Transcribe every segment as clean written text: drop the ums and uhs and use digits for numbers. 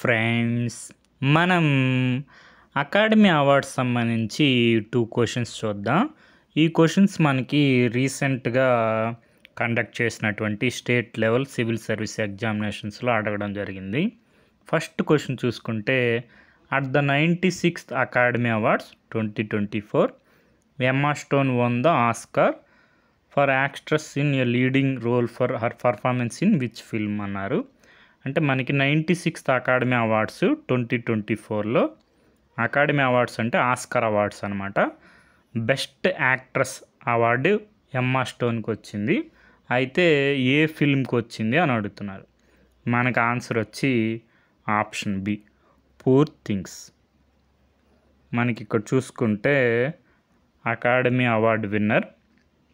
Friends, మనం academy awards సంబంధించి 2 questions చూద్దాం. ఈ క్వశ్చన్స్ మనకి రీసెంట్‌గా కండక్ట్ చేసినటువంటి స్టేట్ లెవెల్ సివిల్ సర్వీస్ ఎగ్జామినేషన్స్‌లో అడగడం జరిగింది. ఫస్ట్ క్వశ్చన్ చూసుకుంటే, at the 96th academy awards 2024 Emma Stone won the Oscar for actress in a leading role for her performance in which film అన్నారు. అంటే మనకి 96th అకాడమీ అవార్డ్స్ 2024లో academy awards అంటే Oscar awards అనమాట. Best actress award Emma స్టోన్కి వచ్చింది. అయితే ఏ ఫిల్మ్కి వచ్చింది అని అడుగుతున్నారు. మనకు ఆన్సర్ వచ్చి ఆప్షన్ బి, పూర్ థింగ్స్. మనకి ఇక్కడ చూసుకుంటే academy award winner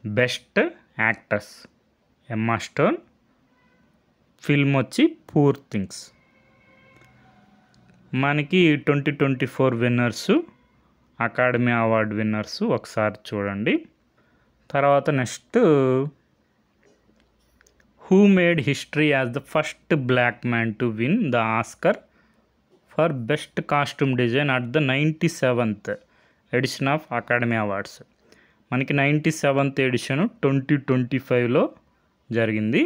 best actress Emma Stone, film వచ్చి పూర్ థింగ్స్. మనకి 2024 విన్నర్సు, అకాడమీ అవార్డు విన్నర్సు ఒకసారి చూడండి. తర్వాత next, who made history as the first black man to win the Oscar for best costume design at the 97th edition of academy awards. మనకి 97th edition 2025లో జరిగింది.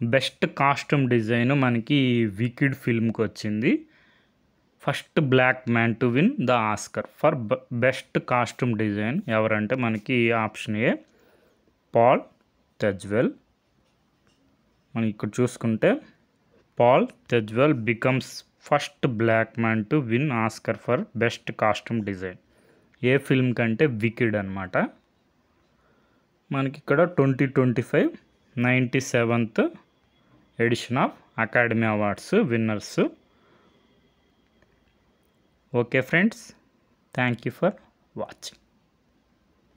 Best costume design మనకి Wicked ఫిల్మ్కి వచ్చింది. First black man to win the Oscar for best costume design ఎవరంటే మనకి option A, Paul Tazewell. మనం ఇక్కడ చూసుకుంటే Paul Tazewell becomes first black man to win Oscar for best costume design. ఏ film కంటే వికిడ్ అనమాట. మనకి ఇక్కడ 2025 97th edition of academy awards winners. Okay friends, thank you for watching.